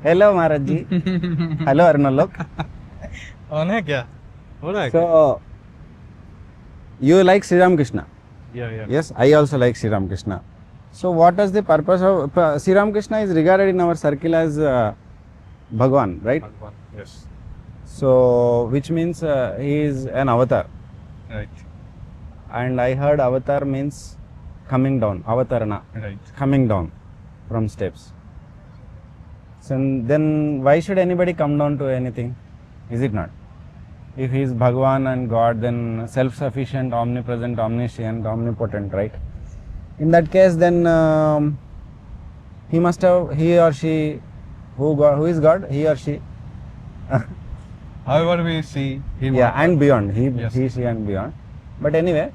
Hello, Maharaj ji. Hello, Arnalok. On है क्या? हो रहा है क्या? So, you like Sri Ram Krishna? Yeah. Yes, I also like Sri Ram Krishna. So, what is the purpose of Sri Ram Krishna is regarded in our circle as Bhagwan, right? Bhagwan. Yes. So, which means he is an avatar. Right. And I heard avatar means coming down, avatarana, Right. coming down from steps. So, then why should anybody come down to anything? Is it not? If he is Bhagwan and God, then self-sufficient, omnipresent, omniscient, omnipotent, right? In that case, then he must have, he or she, who is God? He or she? However we see him. Yeah, and beyond. Yes. He, she, and beyond. But anyway,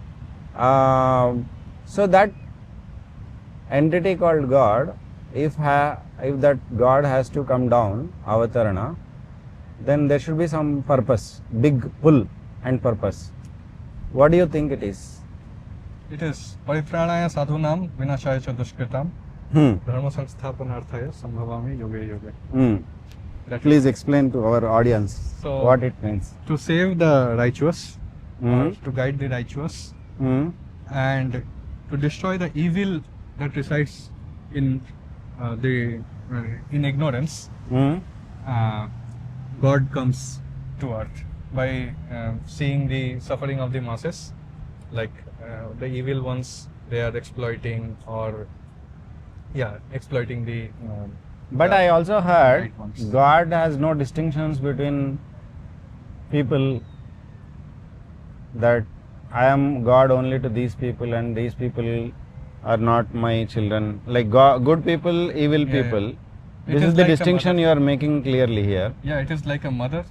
so that entity called God, if that God has to come down, avatarana, then there should be some purpose, big pull and purpose. What do you think it is? It is परित्राणाय साधूनां विनाशाय च दुष्कृतां धर्म संस्थापनार्थाय संभवामि युगे युगे. Please explain to our audience what it means. To save the righteous, to guide the righteous, and to destroy the evil that resides in in ignorance. God comes to earth by seeing the suffering of the masses, like the evil ones, they are exploiting exploiting the. But I also heard God has no distinctions between people, that I am God only to these people and these people are not my children. Like good people, evil people. This is the like distinction you are making clearly here. Yeah, it is like a mother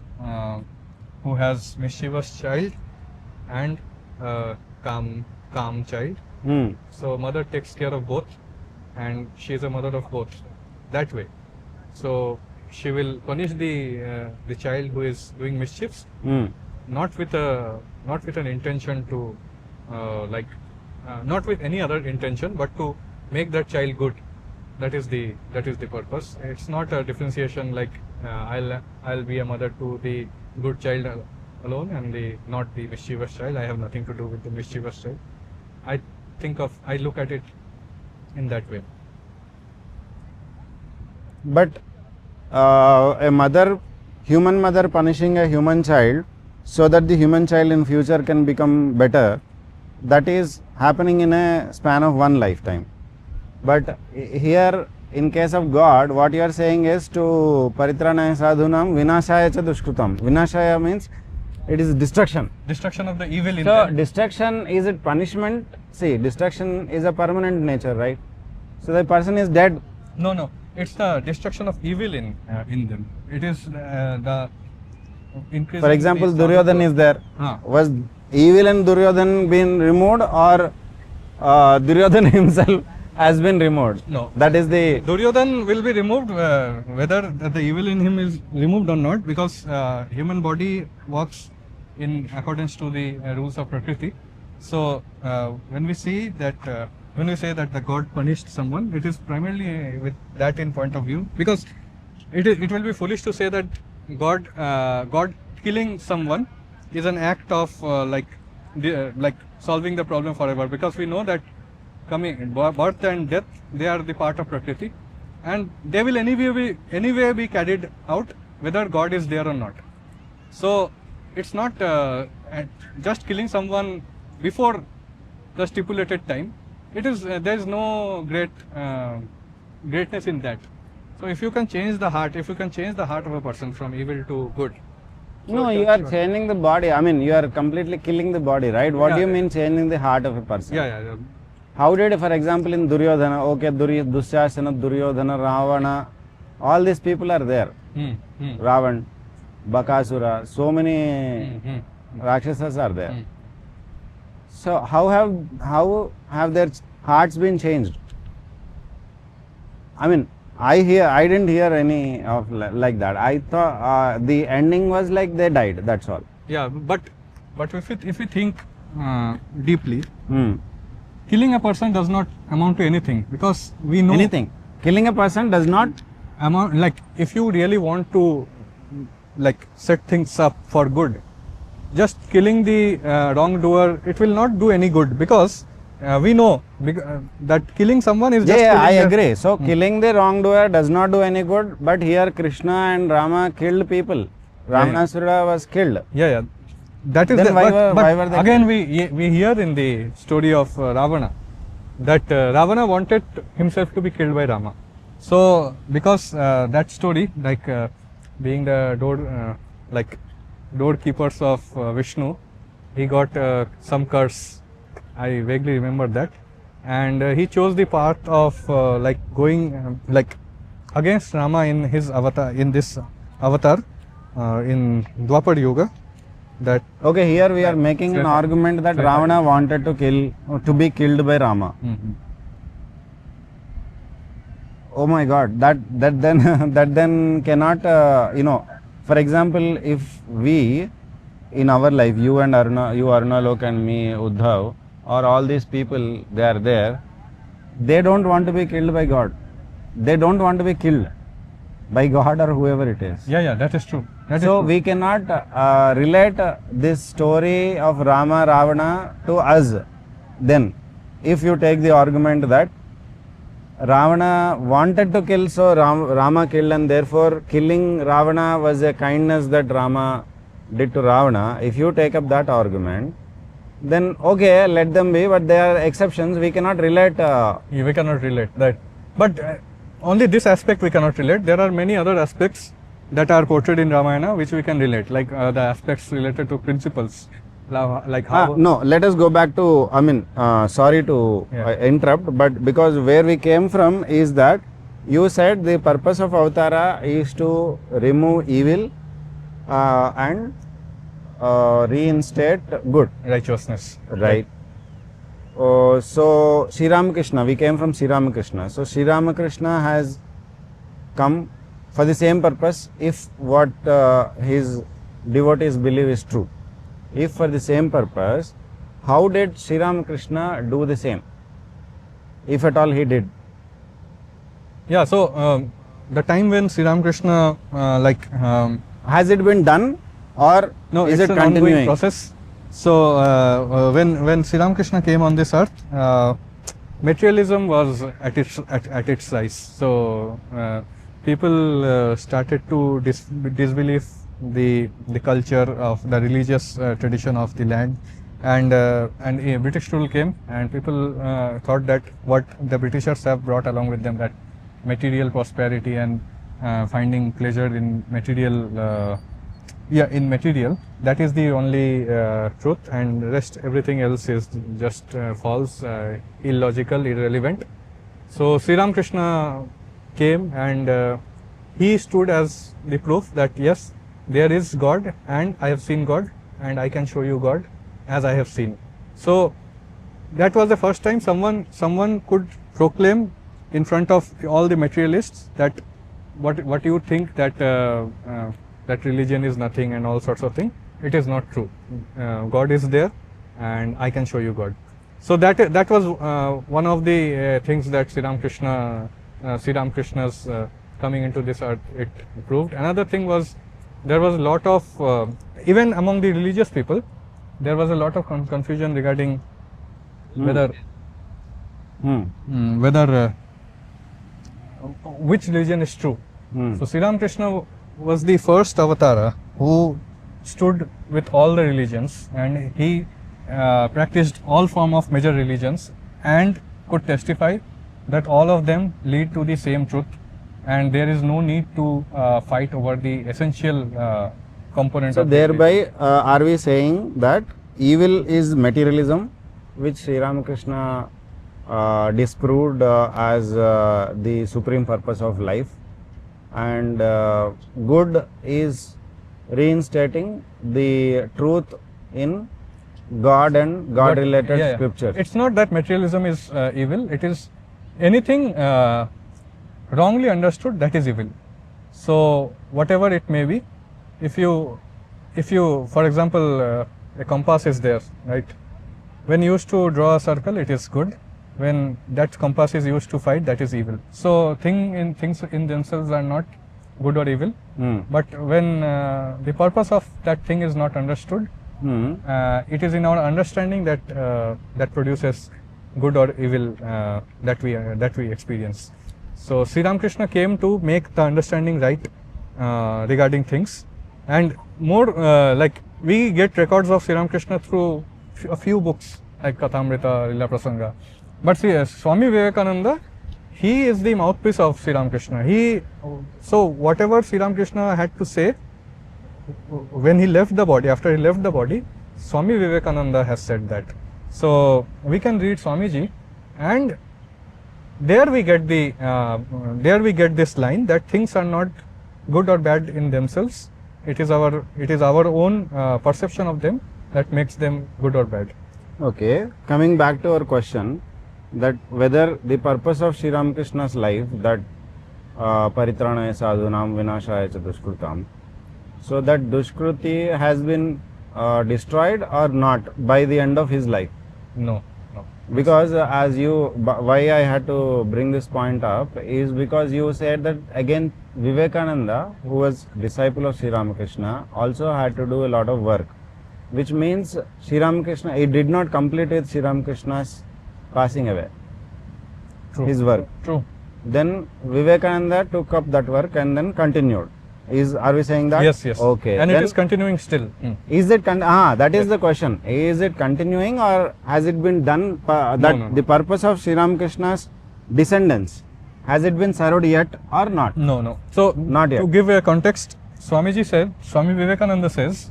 who has mischievous child and calm child. So mother takes care of both, and she is a mother of both. That way, so she will punish the child who is doing mischiefs, not with an intention to not with any other intention, but to make that child good. That is the purpose. It's not a differentiation like I'll be a mother to the good child alone and not the mischievous child. I have nothing to do with the mischievous child. I look at it in that way. But human mother punishing a human child so that the human child in future can become better, that is happening in a span of one lifetime. But here, in case of God, what you are saying is to paritranaya sadhunam vinashaya cha dushkrutam. Vinashaya means it is destruction. Destruction of the evil in So them. destruction, is it punishment? See, destruction is a permanent nature, right? So the person is dead. No. It's the destruction of evil in them. It is the increase. For example, Duryodhan is there. Was evil in Duryodhan been removed, or Duryodhan himself has been removed? No. That is the... Duryodhan will be removed whether the evil in him is removed or not, because human body works in accordance to the rules of Prakriti. So when we say that the God punished someone, it is primarily with that in point of view, because it will be foolish to say that God killing someone is an act of solving the problem forever, because we know that birth and death, they are the part of Prakriti, and they will anyway be carried out whether God is there or not. So it's not just killing someone before the stipulated time. It is there is no greatness in that. So if you can change the heart, of a person from evil to good. No, you are changing the body. I mean, you are completely killing the body, right? What do you mean changing the heart of a person? Yeah. How did, for example, in Duryodhana, okay, Dusyasana, Duryodhana, Ravana, all these people are there. Ravan, Bakasura, so many Rakshasas are there. So how have their hearts been changed? I mean, I didn't hear any of like that. I thought the ending was like they died. That's all. Yeah, but if we think deeply, killing a person does not amount to anything, because we know anything. Killing a person does not like if you really want to like set things up for good, just killing the wrongdoer, it will not do any good, because we know that killing someone is Yeah, just yeah, I killing agree. So killing the wrongdoer does not do any good. But here Krishna and Rama killed people. Yeah, yeah. Ravanasura was killed. Yeah, that is Then the, why but why were they again we hear in the story of Ravana that Ravana wanted himself to be killed by Rama. So because that story, like being the doorkeepers of Vishnu, he got some curse. I vaguely remember that, and he chose the path of like going like against Rama in his avatar, in this avatar in Dwapar Yuga. That Okay, here we are making an argument that Ravana wanted to be killed by Rama. Oh my God, that then that then cannot For example, if we in our life, you and Aruna, you Arunalok and me, Uddhav, or all these people, they are there. They don't want to be killed by God. They don't want to be killed by God or whoever it is. Yeah, that is true. So we cannot relate this story of Rama Ravana to us. Then, if you take the argument that Ravana wanted to kill, so Rama killed, and therefore killing Ravana was a kindness that Rama did to Ravana. If you take up that argument, then okay, let them be, but there are exceptions. We cannot relate. We cannot relate that. But only this aspect we cannot relate. There are many other aspects that are portrayed in Ramayana which we can relate, like the aspects related to principles. Like how no, let us go back to, sorry to interrupt, but because where we came from is that you said the purpose of Avatara is to remove evil and reinstate good. Righteousness. Right. So Sri Ramakrishna, we came from Sri Ramakrishna. So Sri Ramakrishna has come for the same purpose if what his devotees believe is true. If for the same purpose, how did Sri Ramakrishna do the same? If at all he did. Yeah, so the time when Sri Ramakrishna has it been done, or no, is it's it an continuing ongoing process? So when Sri Ramakrishna came on this earth, materialism was at its rise. So people started to disbelieve the culture of the religious tradition of the land, and a British rule came, and people thought that what the Britishers have brought along with them, that material prosperity and finding pleasure in material, that is the only truth, and rest everything else is just false, illogical, irrelevant. So Sri Ramakrishna came, and he stood as the proof that yes, there is God, and I have seen God, and I can show you God as I have seen. So that was the first time someone could proclaim in front of all the materialists that what you think that that religion is nothing and all sorts of things. It is not true. God is there, and I can show you God. So that was one of the things that Sri Ramakrishna's coming into this earth, it proved. Another thing was, there was a lot of even among the religious people, there was a lot of confusion regarding whether which religion is true. So Sri Ramakrishna was the first avatara who stood with all the religions, and he practiced all form of major religions and could testify that all of them lead to the same truth, and there is no need to fight over the essential component. So thereby are we saying that evil is materialism, which Sri Ramakrishna disproved as the supreme purpose of life, and good is reinstating the truth in God and God related scriptures. It's not that materialism is evil, it is anything wrongly understood that is evil. So whatever it may be, if you for example, a compass is there, right? When you used to draw a circle, it is good. when that compass is used to fight, that is evil. So things in themselves are not good or evil, but when the purpose of that thing is not understood, it is in our understanding that that produces good or evil that we experience. So Sri Ramakrishna came to make the understanding right regarding things, and more like we get records of Sri Ramakrishna through a few books like Kathamrita, Lila Prasanga. But see, Swami Vivekananda, he is the mouthpiece of Sri Ramakrishna. So whatever Sri Ramakrishna had to say when he left the body, after he left the body, Swami Vivekananda has said that. So we can read Swamiji, and there we get this line that things are not good or bad in themselves. It is our own perception of them that makes them good or bad. Okay, coming back to our question, that whether the purpose of Sri Ramakrishna's life, that paritranaya sadhunam vinashaya cha dushkrutam, so that dushkruti has been destroyed or not by the end of his life? No. Because why I had to bring this point up is because you said that again Vivekananda, who was disciple of Sri Ramakrishna, also had to do a lot of work, which means Sri Ramakrishna, it did not complete with Sri Ramakrishna's passing away. True. His work. True. Then Vivekananda took up that work and then continued. Are we saying that? Yes. Okay. And then it is continuing still. Is it that is the question. Is it continuing or has it been done? No. The purpose of Sri Ramakrishna's descendants, has it been served yet or not? No. So Not yet. To give a context, Swami Vivekananda says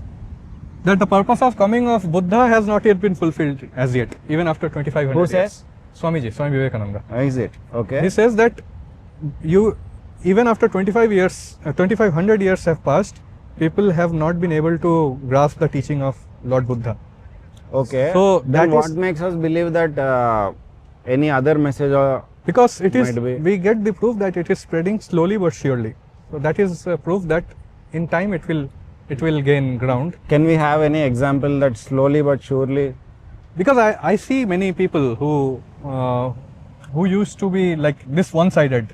that the purpose of coming of Buddha has not yet been fulfilled as yet, even after 2500 Who years. says? Swami Vivekananda. Is it? Okay. He says that even after 2500 years have passed, people have not been able to grasp the teaching of Lord Buddha. Okay. So then that what is makes us believe that any other message or because it is, might be. we get the proof that it is spreading slowly but surely. So that is proof that in time it will gain ground. Can we have any example that slowly but surely? Because I see many people who used to be like this one-sided,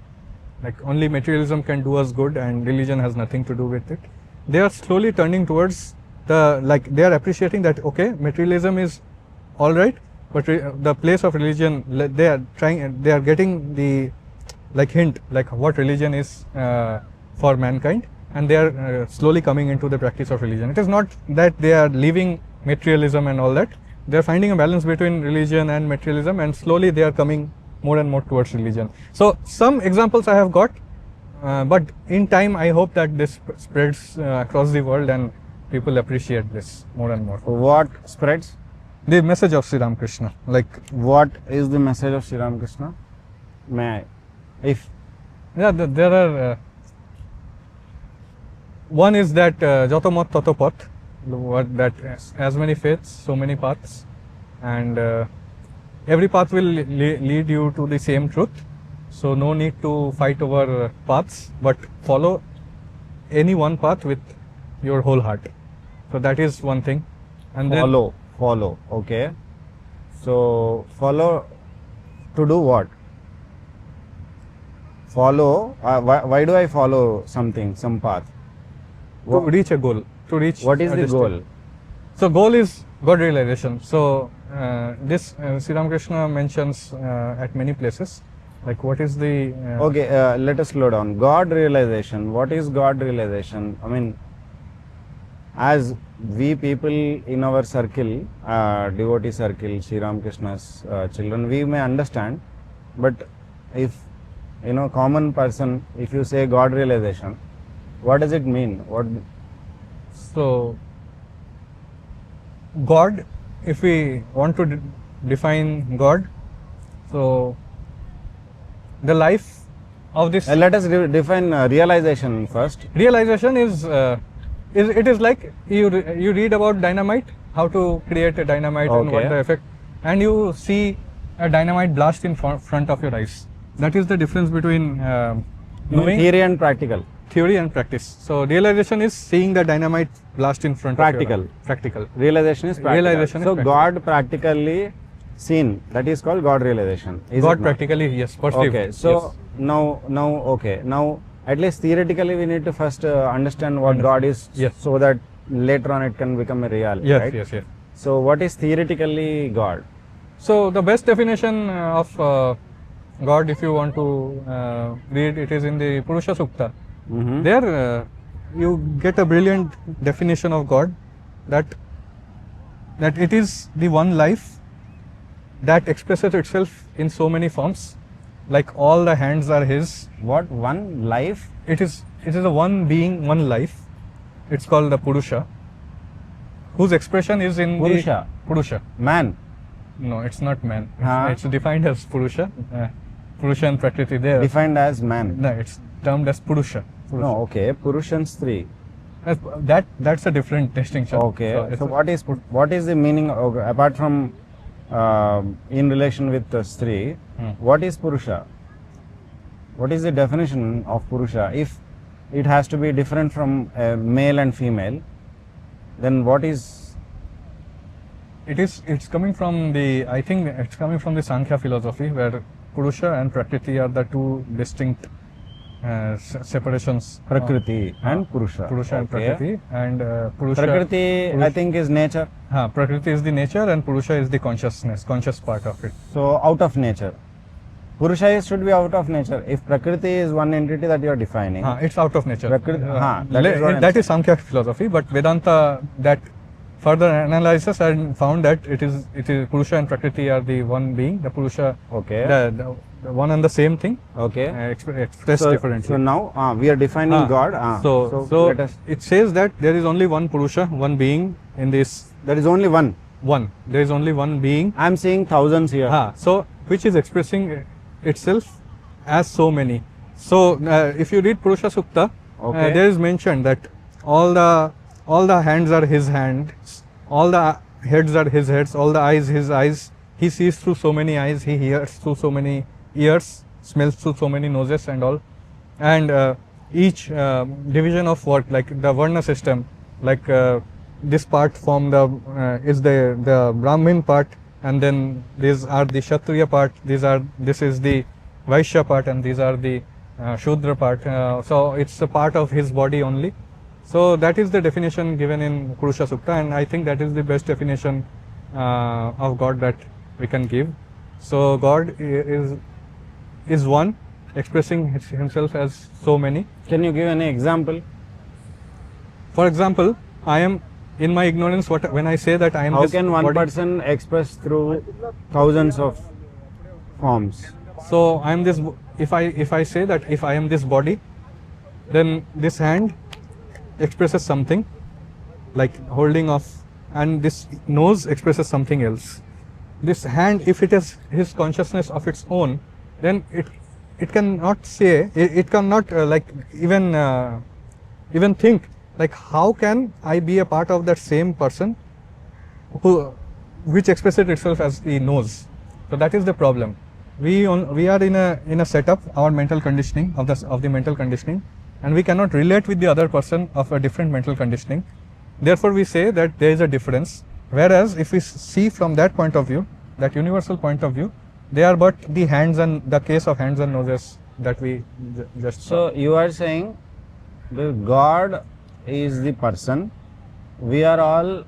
like only materialism can do us good and religion has nothing to do with it. They are slowly turning towards they are appreciating that okay, materialism is all right, but the place of religion, they are getting the hint like what religion is for mankind, and they are slowly coming into the practice of religion. It is not that they are leaving materialism and all that. They are finding a balance between religion and materialism, and slowly they are coming more and more towards religion. So some examples I have got, but in time I hope that this spreads across the world and people appreciate this more and more. What spreads? The message of Sri Ramakrishna. Like what is the message of Sri Ramakrishna? May I? there are one is that Jato Mat Tato Path, that as many faiths, so many paths, and every path will lead you to the same truth. So no need to fight over paths, but follow any one path with your whole heart. So that is one thing. And follow. Okay. So follow to do what? Follow. Why do I follow something, some path? To reach a goal. To reach. What is the goal? So goal is God realization. So this Sri Ramakrishna mentions at many places. Like what is the? Okay, let us slow down. God realization. What is God realization? I mean, as we people in our circle, devotee circle, Sri Ramakrishna's children, we may understand. But if common person, if you say God realization, what does it mean? So God, if we want to define God, so the life of this. Let us define realization first. Realization is it is like you read about dynamite, how to create a dynamite and what the effect, and you see a dynamite blast in front of your eyes. That is the difference between knowing theory and practical. Theory and practice. So realization is seeing the dynamite blast in front of your eyes. Practical. Realization is practical. Realization is so practical. God practically seen, that is called God realization. Is God it not? practically, yes, perceived. Okay, so yes. now at least theoretically we need to first understand what God is, Yes. so that later on it can become a reality, Yes, right? yes, yes. So what is theoretically God? So the best definition of God, if you want to read, it is in the Purusha Sukta. Mhm. There you get a brilliant definition of God, that it is the one life that expresses itself in so many forms, like all the hands are His. What, one life? It is a one being, one life. It's called the Purusha, whose expression is in Purusha, the Purusha. man. No, it's not man. Huh? It's defined as Purusha. Purusha and Prakriti there. Defined as man. No, it's termed as Purusha. No, okay, Purushans three. That's a different distinction. Okay, it's so what is the meaning of, apart from in relation with Stri, what is Purusha? What is the definition of Purusha? If it has to be different from male and female, then what is? It's coming from the, I think it's coming from the Sankhya philosophy, where Purusha and Prakriti are the two distinct separations. Prakriti and Purusha. Purusha and Okay. Prakriti, and Purusha. Prakriti, I think, is nature. Prakriti is the nature, and Purusha is the conscious part of it. So out of nature. Purusha should be out of nature. If Prakriti is one entity that you are defining, It's out of nature. Prakriti, that is what I'm Sankhya philosophy, but Vedanta that further analysis and found that it is Purusha and Prakriti are the one being, the Purusha, okay. the one and the same thing, Okay. expressed differently. So now we are defining God. So let us, it says that there is only one Purusha, one being in this there is only one. one. There is only one being. I am seeing thousands here. So which is expressing itself as so many. So if you read Purusha Sukta, Okay. there is mentioned that all the hands are His hands, all the heads are His heads, all the eyes His eyes. He sees through so many eyes, He hears through so many ears, smells through so many noses and all. And each division of work, like the Varna system, like this part from is the Brahmin part, and then these are the Kshatriya part, this is the Vaishya part, and these are the Shudra part. So it's a part of his body only. So that is the definition given in Purusha Sukta, and I think that is the best definition of God that we can give. So God is one, expressing himself as so many. Can you give any example? For example, I am in my ignorance. When I say that I am How this can one body, person express through thousands of forms? so I am this. If I say that if I am this body, then this hand expresses something, like holding of, and this nose expresses something else. This hand, if it has his consciousness of its own, then it cannot say, it cannot like even think, like how can I be a part of that same person which expresses itself as the nose. So that is the problem. We are in a setup, our mental conditioning of the mental conditioning, and we cannot relate with the other person of a different mental conditioning. Therefore we say that there is a difference, whereas if we see from that point of view, that universal point of view, they are but the hands and the case of hands and noses that we just saw. So you are saying the God is the person, we are all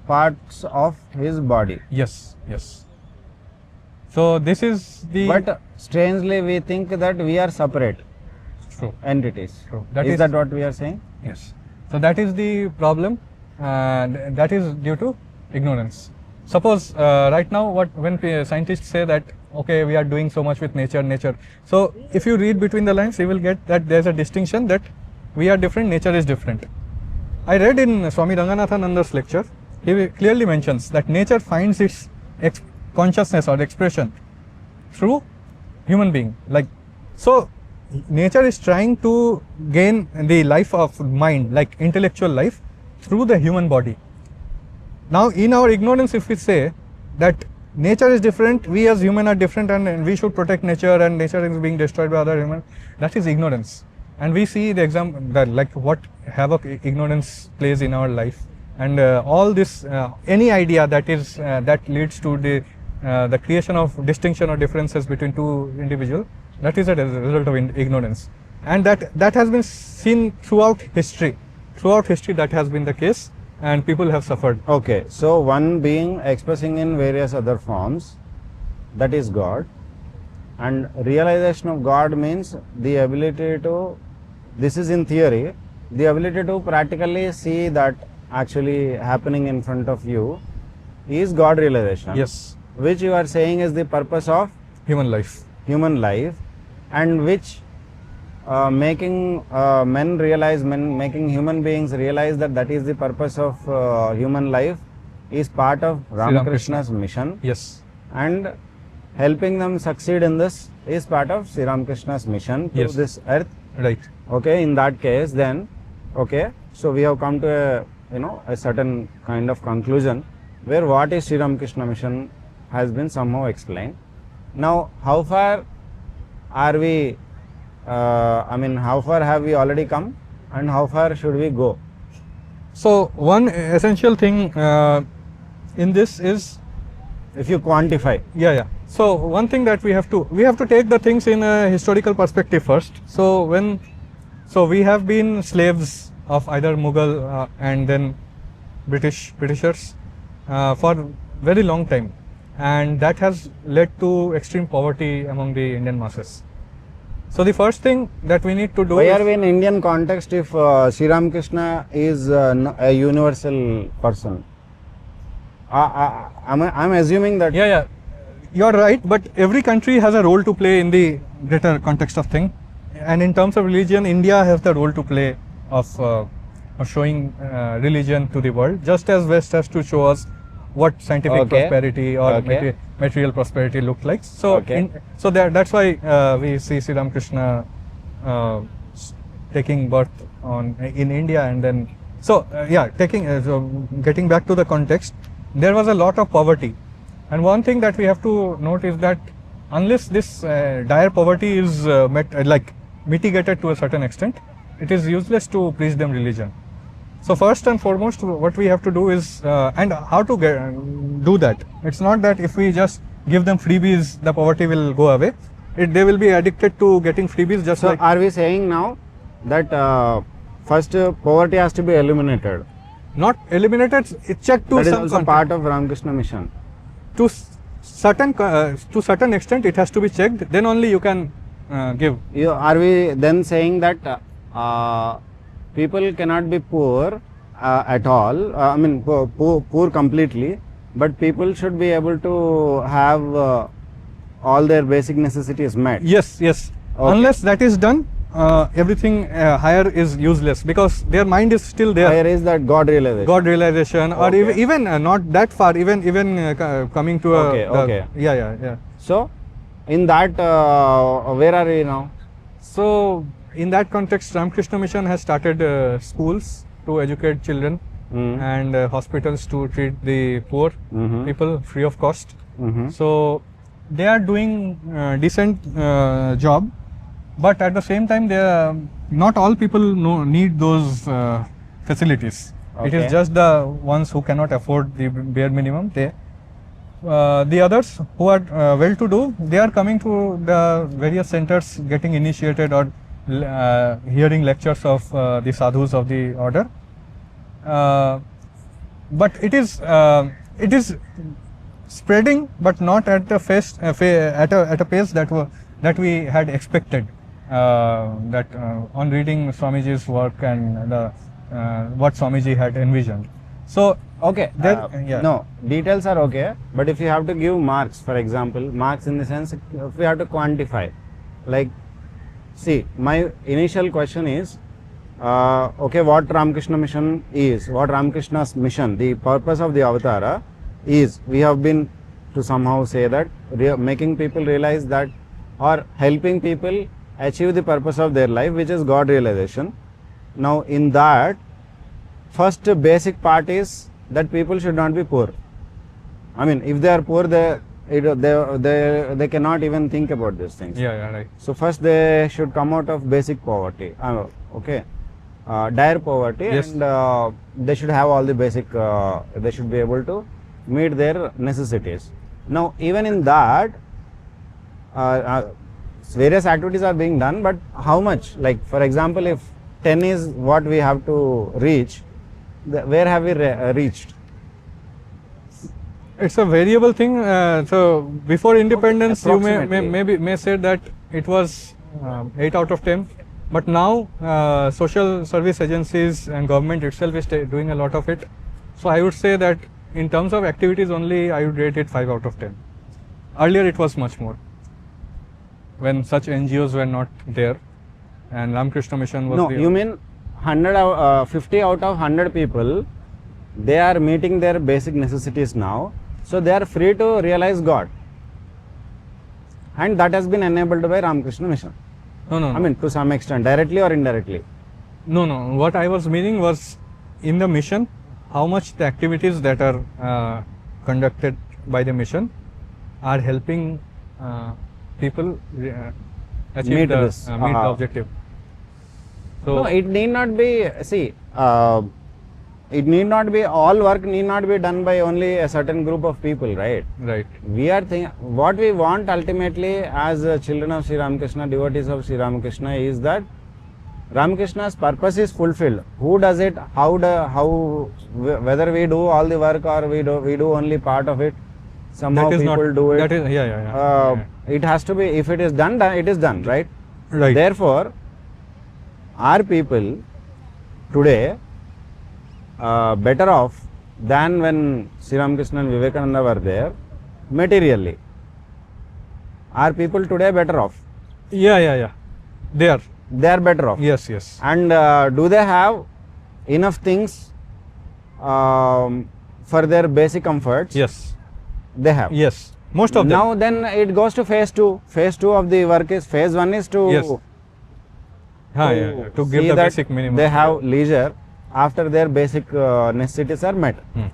parts of his body. Yes. So this is the But strangely we think that we are separate true. entities. True. Is that what we are saying? Yes. So that is the problem, and that is due to ignorance. Suppose right now when scientists say that okay, we are doing so much with nature. So if you read between the lines, you will get that there is a distinction that we are different, nature is different. I read in Swami Ranganathananda's lecture, he clearly mentions that nature finds its consciousness or expression through human being. Like, so nature is trying to gain the life of mind, like intellectual life, through the human body. Now in our ignorance, if we say that nature is different, we as human are different, and we should protect nature, and nature is being destroyed by other humans, that is ignorance. And we see the example that like what havoc ignorance plays in our life, and all this any idea that is that leads to the the creation of distinction or differences between two individuals, that is a result of ignorance. And that has been seen throughout history. Throughout history that has been the case, and people have suffered. Okay, so one being expressing in various other forms, that is God. And realization of God means the ability to, this is in theory, the ability to practically see that actually happening in front of you is God realization. Yes. Which you are saying is the purpose of Human life. human life, and which making making human beings realize that that is the purpose of human life is part of Ramakrishna's mission, Yes. and helping them succeed in this is part of Sri Ramakrishna's mission to Yes. this earth. Right. Okay, in that case then, okay, so we have come to a certain kind of conclusion where what is Sri Ramakrishna mission has been somehow explained. Now, how far are we, how far have we already come and how far should we go? So one essential thing in this is, If you quantify. yeah. So one thing that we have to take the things in a historical perspective first. So we have been slaves of either Mughal and then Britishers for very long time, and that has led to extreme poverty among the Indian masses. So the first thing that we need to do Why is, are we in Indian context if Sri Ramakrishna is a universal person? I'm assuming that. yeah, you're right, but every country has a role to play in the greater context of thing, and in terms of religion, India has the role to play of showing religion to the world, just as West has to show us what scientific Okay. prosperity or Okay. material prosperity look like. So, Okay. that's why we see Sri Ramakrishna taking birth in India, and then getting back to the context, there was a lot of poverty, and one thing that we have to note is that unless this dire poverty is mitigated to a certain extent, it is useless to preach them religion. So first and foremost, what we have to do is, and how to do that. It's not that if we just give them freebies, the poverty will go away. They will be addicted to getting freebies, just So like. are we saying now that first poverty has to be eliminated? Not eliminated, it's checked to That is some also content. part of Ramakrishna mission. To certain extent, it has to be checked. Then only you can give. Are we then saying that people cannot be poor at all? Poor completely, but people should be able to have all their basic necessities met. Yes. Okay. Unless that is done, everything higher is useless, because their mind is still there. Higher is that God realization. God realization, or Okay. even not that far, even coming to Okay. Yeah. So, in that, where are we now? So in that context, Ramakrishna Mission has started schools to educate children, and hospitals to treat the poor people free of cost. So they are doing decent job, but at the same time, not all people need those facilities. It Okay. is just the ones who cannot afford the bare minimum. The others who are well-to-do, they are coming to the various centers, getting initiated or hearing lectures of the sadhus of the order. But it is spreading, but not at the at a pace that we had expected. On reading Swamiji's work and what Swamiji had envisioned. So Okay. yeah. No, details are okay, but if you have to give marks, for example, marks in the sense, if we have to quantify, like, see, my initial question is, okay, what Ramakrishna mission is, what Ramakrishna's mission, the purpose of the avatara is, we have been to somehow say that making people realize that, or helping people achieve the purpose of their life, which is God realization. Now, in that, first basic part is that people should not be poor. I mean, if they are poor, they cannot even think about these things. Yeah, right. So first they should come out of basic poverty. Okay, dire poverty, Yes. and they should have all the basic. They should be able to meet their necessities. Now, even in that, uh, uh, various activities are being done, but how much? Like, for example, if 10 is what we have to reach, where have we reached? It's a variable thing. So before independence, you approximately. may say that it was 8 out of 10. But now social service agencies and government itself is doing a lot of it. So I would say that in terms of activities only, I would rate it 5 out of 10. Earlier it was much more, when such NGOs were not there and Ramakrishna Mission was No, there. you mean 50 out of 100 people, they are meeting their basic necessities now, so they are free to realize God, and that has been enabled by Ramakrishna Mission. No, no, I no. mean, to some extent, directly or indirectly. No, no. What I was meaning was, in the mission, how much the activities that are conducted by the mission are helping people achieve Meet the, this. meet the objective. So No, it need not be, see, it need not be, all work need not be done by only a certain group of people, right? right, We are what we want ultimately as children of Sri Ramakrishna, devotees of Sri Ramakrishna, is that Ramakrishna's purpose is fulfilled. Who does it? Whether we do all the work or we do only part of it. Somehow that is people not, do it. that is, yeah. It has to be. If it is done, it is done, right? Right. Therefore, our people today better off than when Sri Ramakrishna and Vivekananda were there materially. Are people today better off? Yeah. They are. They are better off. Yes, yes. And do they have enough things for their basic comforts? Yes. They have. Yes. Most of them. Now then it goes to phase 2. Phase 2 of the work is, phase 1 is to, Yes. To give see the that basic minimum. they have leisure after their basic necessities are met. Hmm.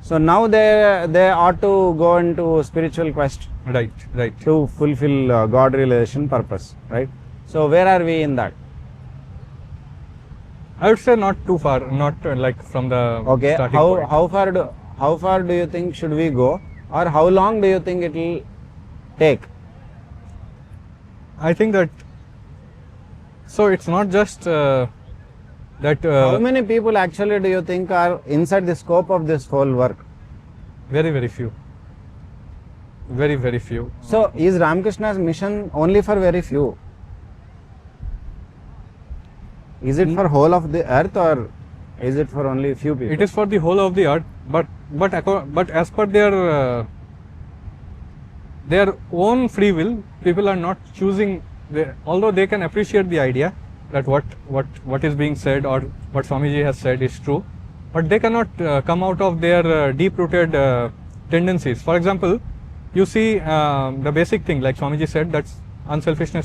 So now they ought to go into spiritual quest Right. to fulfill God realization purpose, right? So where are we in that? I would say not too far, not like from the Okay, starting point. how far do you think should we go, or how long do you think it will take? I think that, so it's not just that How many people actually do you think are inside the scope of this whole work? very few. Very few. So is Ramakrishna's mission only for very few? Is it for whole of the earth, or is it for only few people? It is for the whole of the earth, but as per their own free will, people are not choosing. Although they can appreciate the idea that what is being said or what Swamiji has said is true, but they cannot come out of their deep-rooted tendencies. For example, you see the basic thing, like Swamiji said, that unselfishness is